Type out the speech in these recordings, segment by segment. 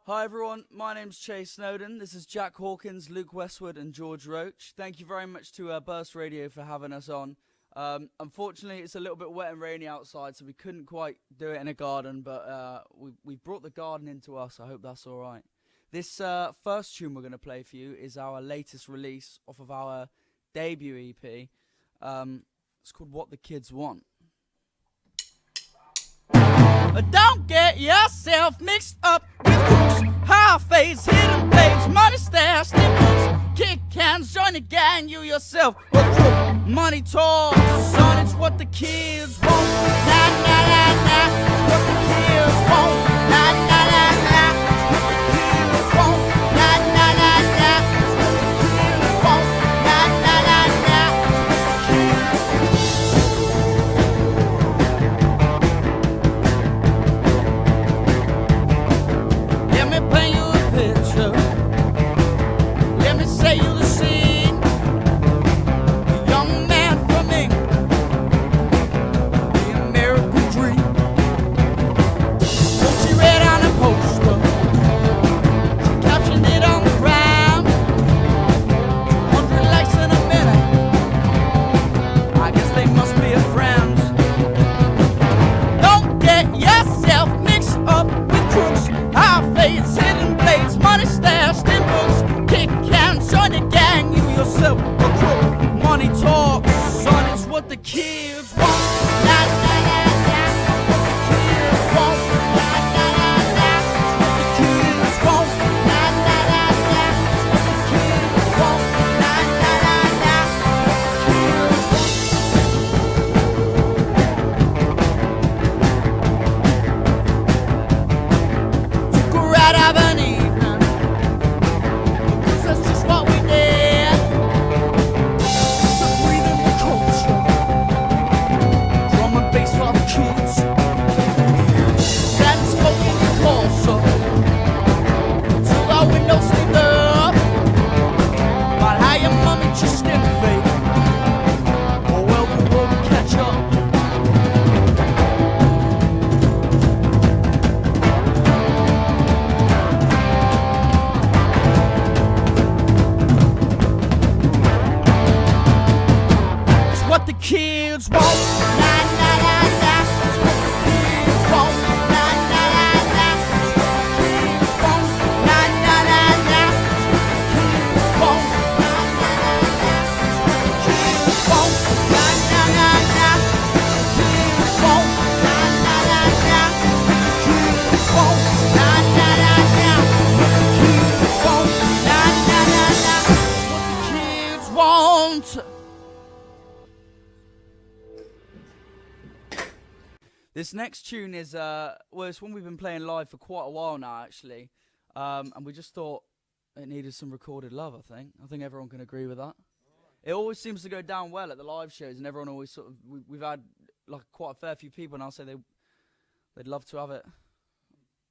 Hi everyone, my name's Chay Snowdon. This is Jack Hawkins, Luke Westwood and George Roach. Thank you very much to Burst Radio for having us on. Unfortunately, it's a little bit wet and rainy outside, so we couldn't quite do it in a garden, but we brought the garden into us. I hope that's all right. This first tune we're going to play for you is our latest release off of our debut EP. It's called What the Kids Want. Don't get yourself mixed up with crooks, high-face, hidden blades, money stash, nipples, kick cans, join the gang, you yourself a crook. Money talks, son, it's what the kids want. Nah, nah, nah, nah, what the kids want. Nah, nah, nah, nah, what the kids want. Nah, nah, nah, nah, what the kids want. Nah, nah, nah, nah, what the kids Let me paint you a picture. Let me say you the scene. A young man from England, the American dream. What she read on a poster, she captioned it on the ground. 200 likes in a minute. I guess they must be her friends. Don't get yourself mixed up with crooks, high-face, hidden blades, money stashed in books, kick cans, join the gang, you yourself a crook. Money talks, son, it's what the kids want. Nah, nah, nah, nah, what the kids want. Nah, nah, nah, nah, what the kids want. Nah, nah, nah, nah, what the kids want. Nah, nah, nah, nah, what the kids want. Took a ride of an evening, 'cause that's just what we did. So breathing the culture, drum and bass for the kids. Sat and smoking the Corso till our windows lit up. About how your mommy just skin fade. Oh well, the world will catch up. It's what the kids want. Nah, nah, nah, nah. It's what the kids want. Nah, nah, nah, nah. It's what the kids want. Nah, nah, nah, nah. It's what the kids want. Nah, nah, nah, nah. It's what the kids want. Nah, nah, nah, nah. It's what the kids want. Nah, nah, nah, nah. It's what the kids want. Nah, nah, nah, nah. It's what the kids want. Nah, nah, nah, nah. It's what the kids want. This next tune is, well, it's one we've been playing live for quite a while now, actually. And we just thought it needed some recorded love, I think. I think everyone can agree with that. It always seems to go down well at the live shows, and everyone always sort of, we've had like quite a fair few people now say they'd love to have it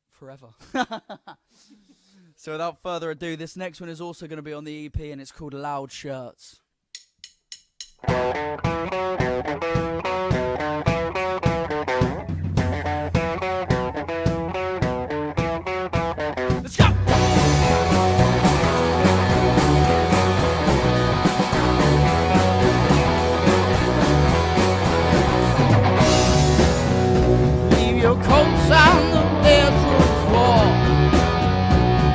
forever. So without further ado, this next one is also going to be on the EP, and it's called Loud Shirts. Let's go! Leave your coats on the bedroom floor.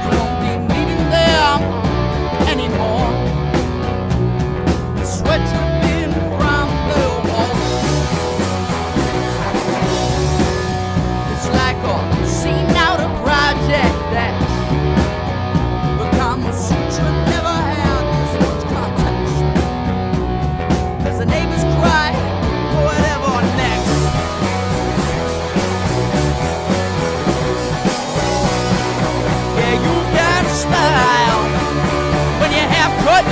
You won't be needing them anymore. Sweat dripping from the wall. It's like a scene out of Project X. The Kama Sutra never had this much context. As the neighbors cry for whatever next. Yeah, you got style when you have cut.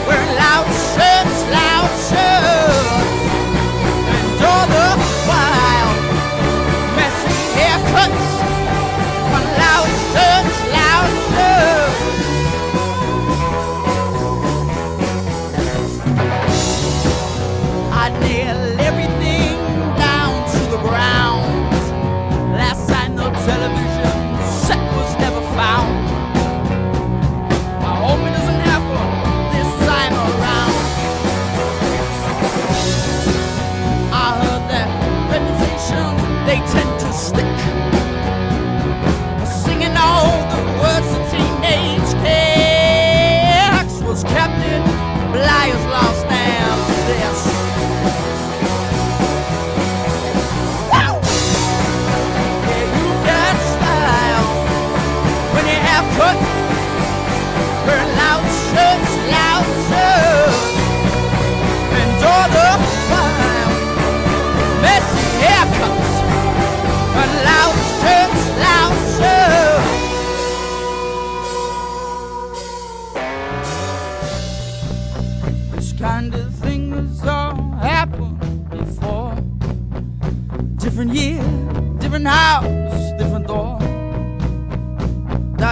Wearing loud shirts, and all the while messy haircuts on loud shirts. I nail everything down to the ground. Last time the television set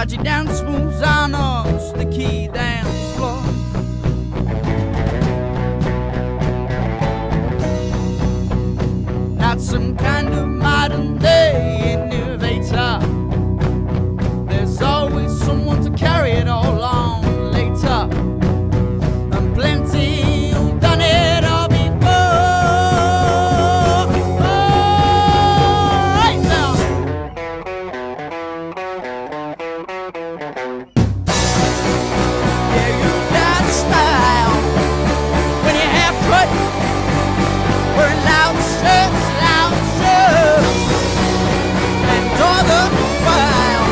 Dodgy dance moves on us, the key dance floor. Not some kind of modern day innovator. There's always someone to carry it all on later. And plenty who've done it all before. Right now. Yeah, you got style when you have cut. We're loud shirts, and all the while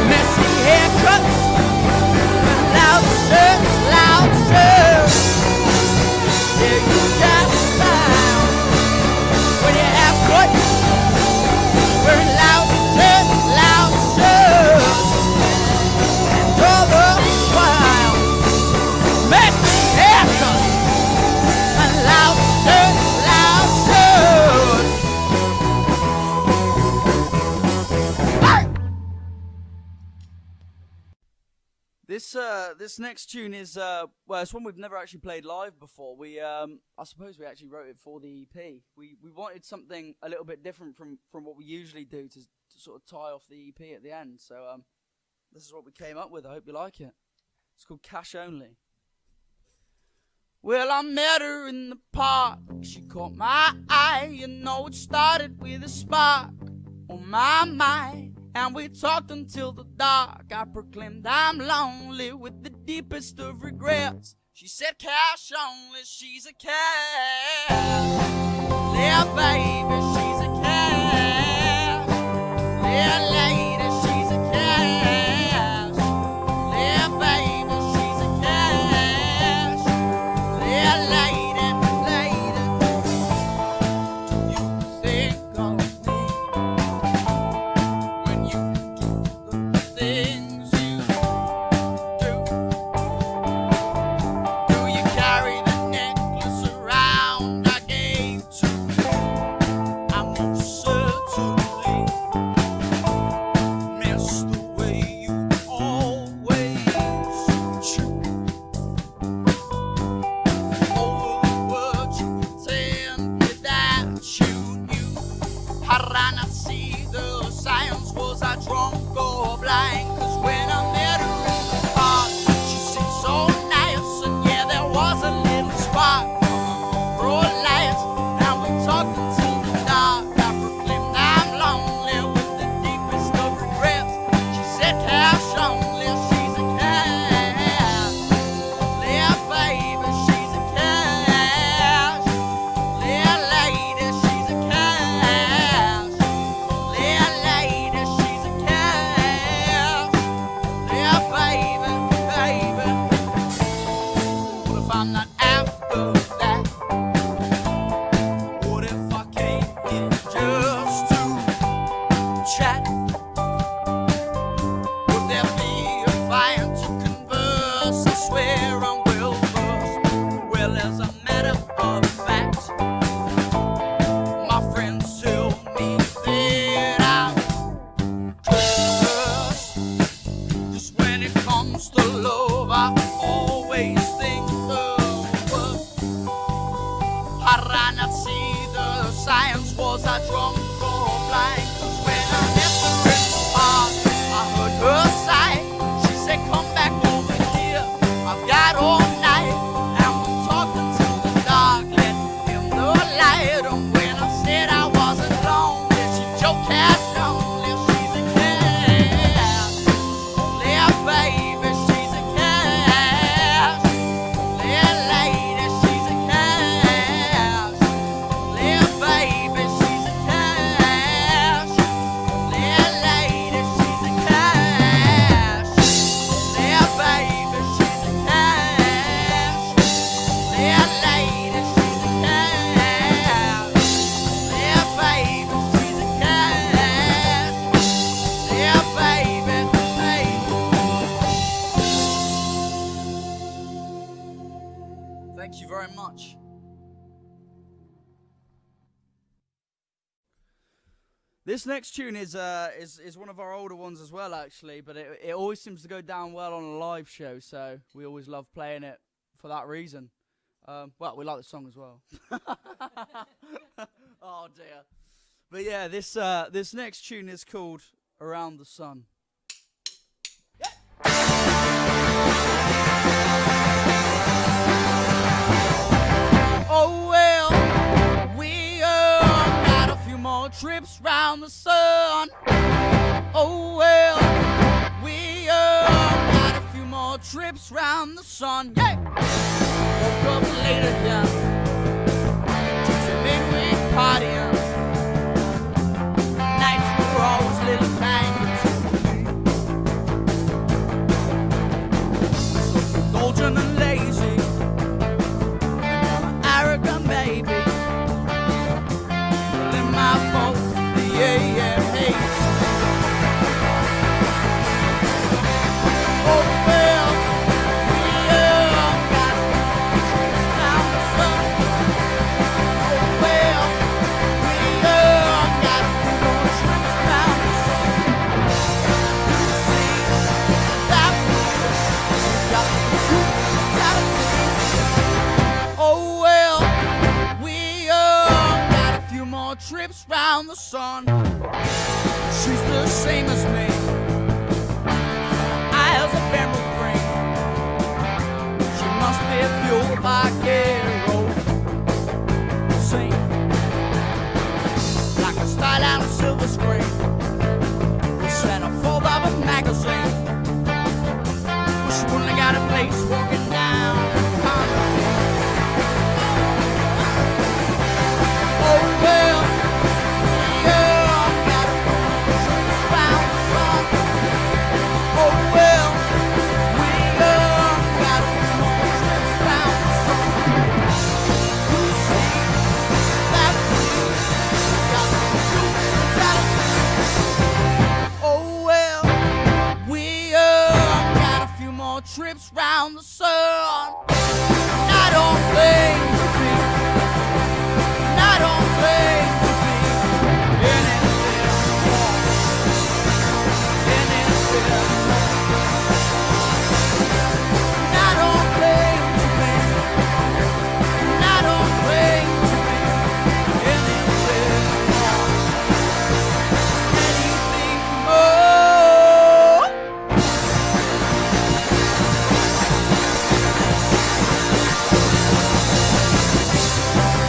messy haircuts and loud shirts. Yeah, you got style when you have cut. We're loud shirts, and all the while messy haircuts and loud shirts. This next tune is well, it's one we've never actually played live before. I suppose we actually wrote it for the EP. We wanted something a little bit different from what we usually do to sort of tie off the EP at the end. So this is what we came up with. I hope you like it. It's called Cash Only. Well, I met her in the park. She caught my eye. You know, it started with a spark on my mind. And we talked until the dark. I proclaimed I'm lonely with the deepest of regrets. She said cash only, she's a cash. Yeah, baby, she's a cash. Yeah, lady, she's a cash. Yeah, baby, she's a cash. Yeah, lady, do you think of me? Things you do. Do you carry the necklace around I gave to you? I most certainly miss the way you always chew over the words you pretend that you knew. How did I not see the signs? Was I drunk or blind? Cause when I met her in the park, she seemed so nice. And yeah, there was a little spark broad lights. Now we talked until the dark. I proclaimed I'm lonely with the deepest of regrets. She said cash only, she's a cash. Yeah, baby, she's a cash. Yeah, lady, she's a cash. Yeah, lady, she's a cash. Yeah, baby, baby. What if I'm not after that? What if I came here just to chat? Would there be a fire to converse? I swear I'm well versed. Well, as a matter of fact, my friends tell me that I'm cursed. Just when it comes to love, I always think the worst. How did I not see the signs? Was I drunk or blind? Cause when I met her in the park, I heard her sigh. She said, come back over here, I've got all night. And we talked until the dark, let in the light. And when I said I wasn't lonely, she joked cash only, she's a cash. Yeah, baby, she's a cash. Yeah, lady, she's a cash. Yeah, baby, she's a cash. This next tune is one of our older ones as well, actually, but it always seems to go down well on a live show, so we always love playing it for that reason. Well, we like the song as well. Oh dear. But yeah, this next tune is called Around the Sun. Oh well, we got a few more trips round the sun. Oh well, we got a few more trips round the sun. Yeah. Woke up later, yeah. Just a midweek partying. Nights were always little tangled. So indulgent and lazy. Arrogant baby, in my fault, the AM haze. Oh well, we all got down the sun. Oh well, we all got more trips down the sun. You see that we got the brutality. Oh well, we all got a few more trips round the sun. She's the same as me, eyes of emerald green. She must be fueled by kerosene, like a style on a silver screen. The centerfold of a magazine. She wouldn't have got a place walking down the corridor. Oh well, we all got a few trips round the sun. Oh well, we all got a few more trips round the sun. You see that we got the brutality. Oh well, we all got a few more trips round the sun. I don't claim to be, I don't claim to be anything more, anything more. I don't claim to be, I don't claim to be anything more, anything more.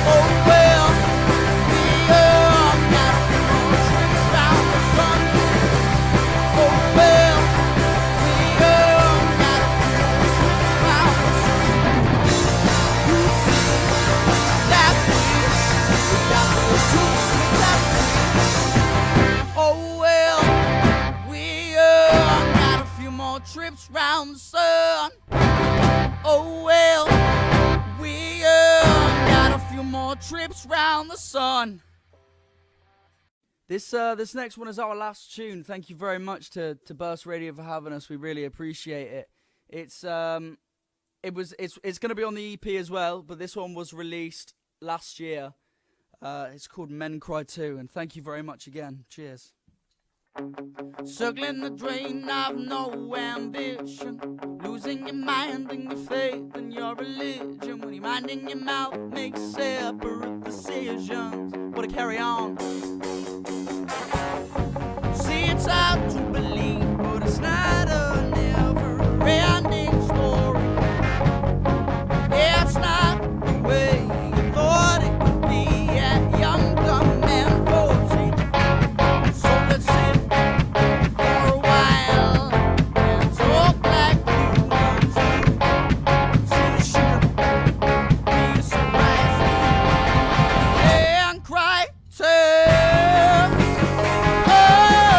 Oh well, we all got a few more trips round the sun. Oh well, we all got a few more trips round the sun. You see that we got the brutality. Oh well, we all got a few more trips round the sun. Oh well, we all got a few more trips round the sun. This next one is our last tune. Thank you very much to Burst Radio for having us. We really appreciate it. It's going to be on the EP as well, but this one was released last year. It's called Men Cry Too, and thank you very much again. Cheers. Circling the drain of no ambition, losing your mind and your faith and your religion. When your mind and your mouth make separate decisions, what to carry on. See, it's hard to believe, but it's not a never-ending story. Yeah, it's not the way you thought it would be at young, dumb and 14. So let's sit for a while and talk like humans do. See, the should be a surprise and cry too. Oh,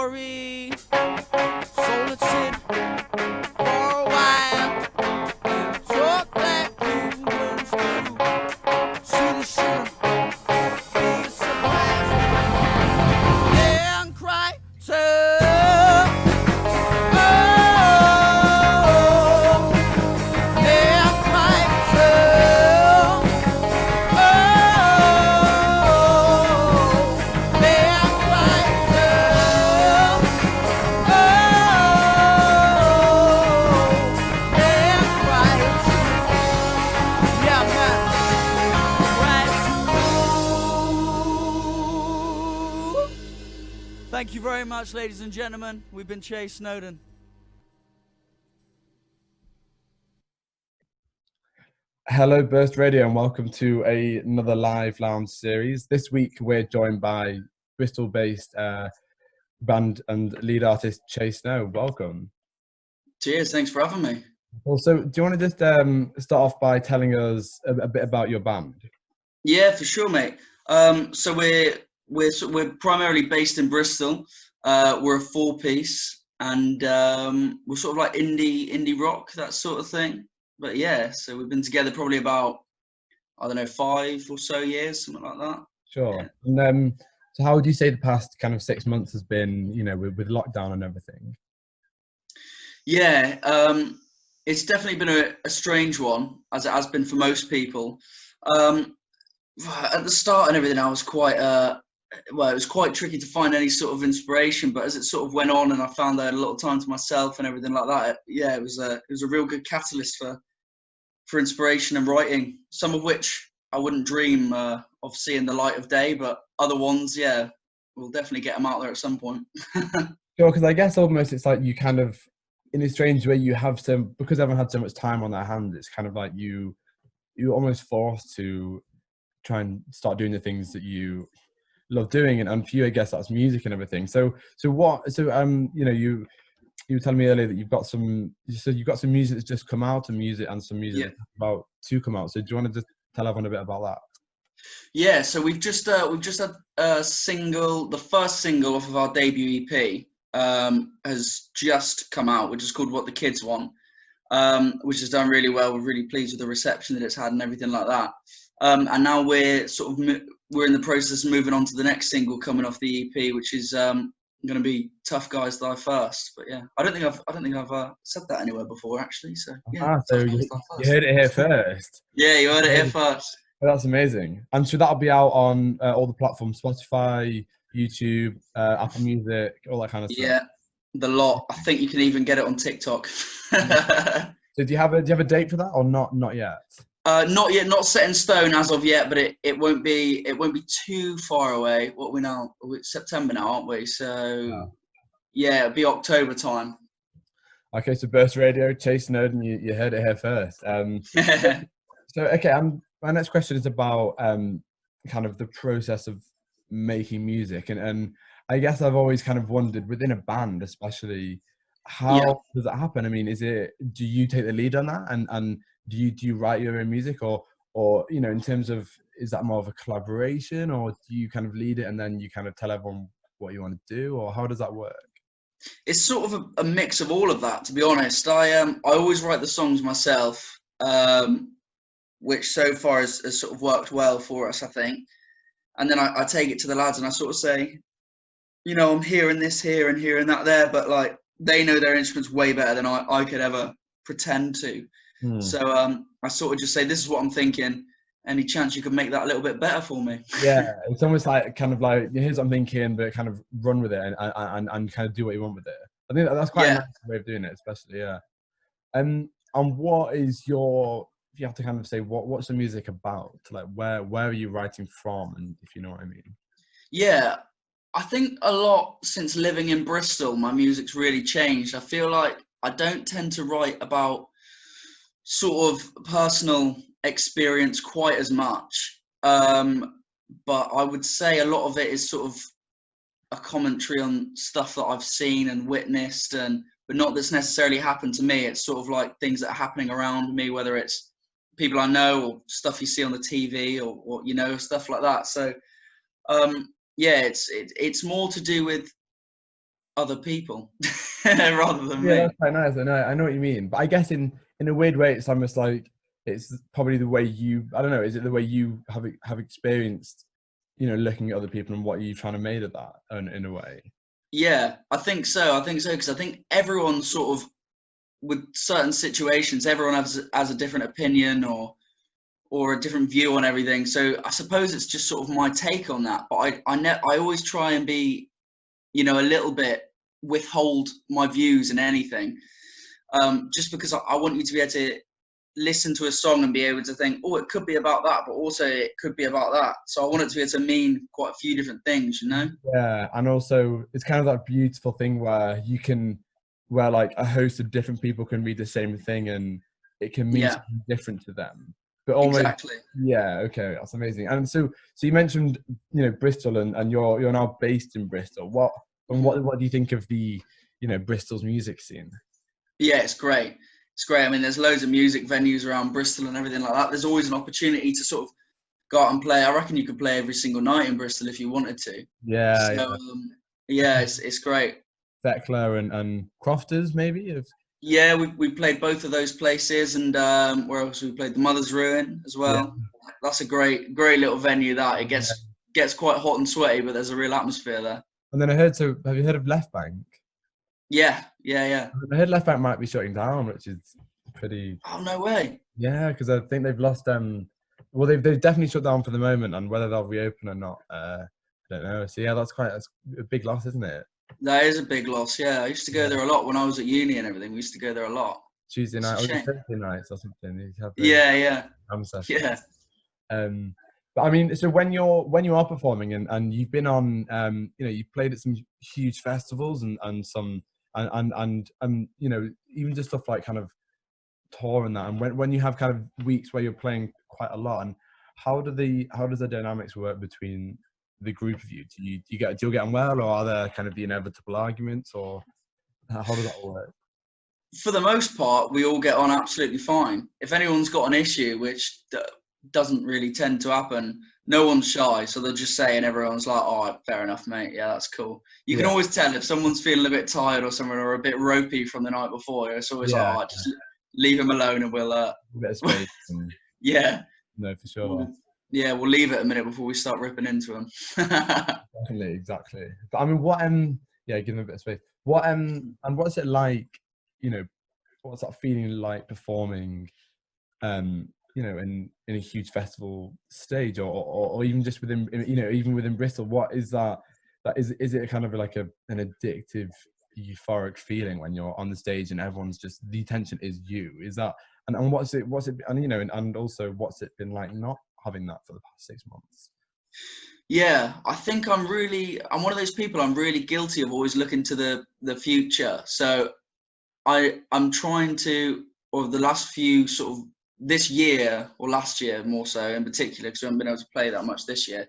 story. So let's sit for a while and talk like humans do. See the show, be surprised, and cry too. Thank you very much, ladies and gentlemen. We've been Chay Snowdon. Hello, Burst Radio, and welcome to another live lounge series. This week, we're joined by Bristol-based band and lead artist Chay Snow. Welcome. Cheers, thanks for having me. Also, do you want to just start off by telling us a bit about your band? Yeah, for sure, mate. So we're primarily based in Bristol. We're a four-piece, and we're sort of like indie rock, that sort of thing. But yeah, so we've been together probably about, I don't know, 5 or so years, something like that. Sure. Yeah. And so how would you say the past kind of 6 months has been, you know, with lockdown and everything? Yeah, it's definitely been a strange one, as it has been for most people. At the start and everything, I was quite, it was quite tricky to find any sort of inspiration. But as it sort of went on, and I found I had a lot of time to myself and everything like that, it was a real good catalyst for inspiration and writing. Some of which I wouldn't dream of seeing the light of day, but other ones, yeah, we'll definitely get them out there at some point. Sure, because I guess almost it's like you kind of, in a strange way, you have some, because everyone had so much time on their hands, it's kind of like you're almost forced to try and start doing the things that you love doing, and for you, I guess that's music and everything. So you know, you were telling me earlier that you've got some music that's just come out, and some music that's about to come out. So do you want to just tell everyone a bit about that? Yeah, so we've just had a single, the first single off of our debut EP has just come out, which is called What the Kids Want, which has done really well. We're really pleased with the reception that it's had and everything like that. And now we're in the process of moving on to the next single coming off the EP, which is going to be Tough Guys Die First. But yeah, I don't think I've said that anywhere before, actually. So yeah, so you heard it here first. Yeah, you heard it here first. That's amazing. And so that'll be out on all the platforms: Spotify, YouTube, Apple Music, all that kind of stuff. Yeah, the lot. I think you can even get it on TikTok. So do you have a date for that, or not yet? Not yet, not set in stone as of yet, but it won't be too far away. What are we now? It's September now, aren't we? So yeah, it'll be October time. Okay, so Burst Radio, Chay Snowdon, you heard it here first. So okay, my next question is about kind of the process of making music, and I guess I've always kind of wondered, within a band especially, how does that happen? I mean, do you take the lead on that, and do you write your own music, or you know, in terms of, is that more of a collaboration, or do you kind of lead it and then you kind of tell everyone what you want to do, or how does that work? It's sort of a mix of all of that, to be honest. I always write the songs myself, which so far has sort of worked well for us, I think. And then I take it to the lads and I sort of say, you know, I'm hearing this here and hearing that there, but like, they know their instruments way better than I could ever pretend to. So I sort of just say, this is what I'm thinking. Any chance you could make that a little bit better for me? Yeah, it's almost like kind of like, here's what I'm thinking, but kind of run with it and kind of do what you want with it. I think that's quite a nice way of doing it, especially, And what is your, if you have to kind of say, what's the music about? Like, where are you writing from, and if you know what I mean? Yeah, I think a lot since living in Bristol, my music's really changed. I feel like I don't tend to write about sort of personal experience quite as much. But I would say a lot of it is sort of a commentary on stuff that I've seen and witnessed, but not that's necessarily happened to me. It's sort of like things that are happening around me, whether it's people I know or stuff you see on the TV or you know, stuff like that. So yeah, it's more to do with other people rather than Yeah, me. that's quite nice. I know what you mean. But I guess in a weird way, it's almost like it's probably the way you. I don't know. Is it the way you have experienced, looking at other people and what you're trying to make of that in a way? Yeah, I think so. Because I think everyone sort of, with certain situations, everyone has a different opinion or a different view on everything. So I suppose it's just sort of my take on that. But I always try and be, a little bit withhold my views in anything, just because I want you to be able to listen to a song and be able to think, oh, it could be about that, but also it could be about that. So I want it to be able to mean quite a few different things, Yeah, and also it's kind of that beautiful thing where like a host of different people can read the same thing and it can mean Yeah, something different to them. But almost, exactly. yeah, okay, that's amazing. And so you mentioned, Bristol and you're now based in Bristol. What do you think of the, Bristol's music scene? Yeah, it's great. It's great. I mean, there's loads of music venues around Bristol and everything like that. There's always an opportunity to sort of go out and play. I reckon you could play every single night in Bristol if you wanted to. Yeah, So yeah, it's great. Thekla and Crofters maybe. Yeah, we played both of those places, and where else we played? The Mother's Ruin as Yeah. well. That's a great little venue. That it gets quite hot and sweaty, but there's a real atmosphere there. And then I heard. So have you heard of Left Bank? Yeah. I heard Left Bank might be shutting down, which is pretty. Oh, no way. Yeah, because I think they've lost. Well, they've definitely shut down for the moment, and whether they'll reopen or not, I don't know. So yeah, that's a big loss, isn't it? That is a big loss. Yeah, I used to go there a lot when I was at uni and everything. We used to go there a lot. Tuesday It's a night or shame. Thursday nights or something. You have Yeah. jam sessions. Yeah. But I mean, so when you are performing and you've been on, you've played at some huge festivals and some and even just stuff like kind of tour and that, and when you have kind of weeks where you're playing quite a lot, and how does the dynamics work between the group of you? Do you get on well, or are there kind of the inevitable arguments, or how does that all work? For the most part, we all get on absolutely fine. If anyone's got an issue, which doesn't really tend to happen, no one's shy, so they'll just say, and everyone's like, "Oh, fair enough, mate. Yeah, that's cool." You can always tell if someone's feeling a bit tired or something, or a bit ropey from the night before. It's always like, "Oh, just leave him alone, and we'll A bit of space. yeah, No, for sure. we'll leave it a minute before we start ripping into him." Definitely, exactly. But I mean, give them a bit of space. And what's it like? What's that feeling like performing? In a huge festival stage, or even just within, even within Bristol. What is that? Is it kind of like an addictive, euphoric feeling when you're on the stage and everyone's just, the attention is you? Is that, and what's it and and also what's it been like not having that for the past 6 months? Yeah, I think I'm one of those people. I'm really guilty of always looking to the future. So I'm trying to, or the last few sort of this year, or last year more so in particular, because I haven't been able to play that much this year,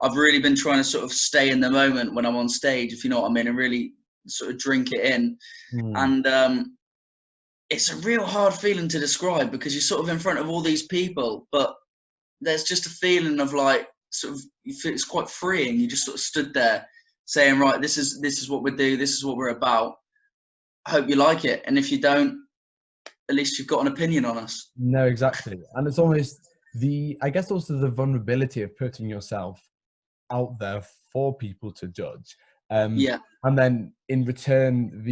I've really been trying to sort of stay in the moment when I'm on stage, if you know what I mean, and really sort of drink it in. And it's a real hard feeling to describe, because you're sort of in front of all these people, but there's just a feeling of like, sort of, it's quite freeing. You just sort of stood there saying, right, this is what we do, this is what we're about. I hope you like it, and if you don't, at least you've got an opinion on us. No, exactly. And it's almost I guess also the vulnerability of putting yourself out there for people to judge. And then in return,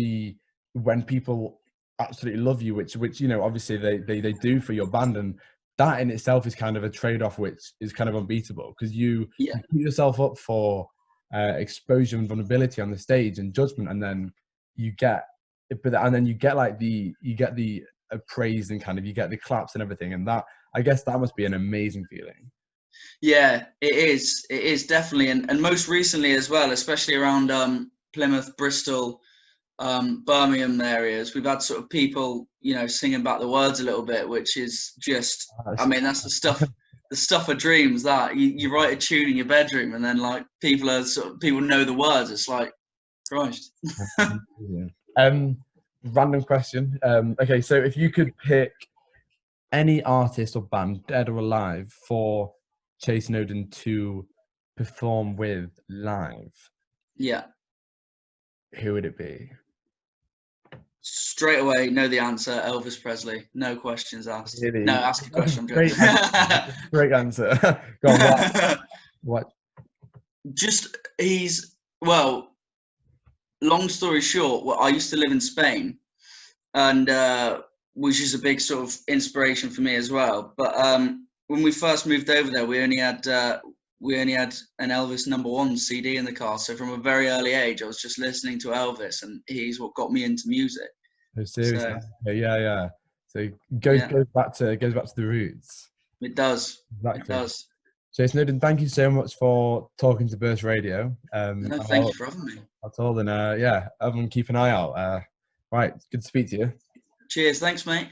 when people absolutely love you, which obviously they do for your band, and that in itself is kind of a trade-off which is kind of unbeatable, because you put yourself up for exposure and vulnerability on the stage and judgment, and then you get the praise, and kind of you get the claps and everything, and that, I guess that must be an amazing feeling. Yeah, it is definitely, and most recently as well, especially around Plymouth, Bristol, Birmingham areas, we've had sort of people singing back the words a little bit, which is just, I mean, that's the stuff of dreams. That you write a tune in your bedroom, and then like people know the words. It's like, Christ. Random question. Okay, so if you could pick any artist or band, dead or alive, for Chay Snowdon to perform with live, who would it be? Straight away, know the answer. Elvis Presley. No questions asked. Really? No, ask a question. I'm Great joking. answer. Great answer. Go on, what? Just well. Long story short, well, I used to live in Spain, and which is a big sort of inspiration for me as well. But when we first moved over there, we only had an Elvis #1 CD in the car. So from a very early age, I was just listening to Elvis, and he's what got me into music. Oh, seriously? So, Yeah. So it goes back to the roots. It does. Exactly. It does. Chay Snowdon, thank you so much for talking to Burst Radio. No, thank you for having me. That's all. And everyone keep an eye out. Right, good to speak to you. Cheers. Thanks, mate.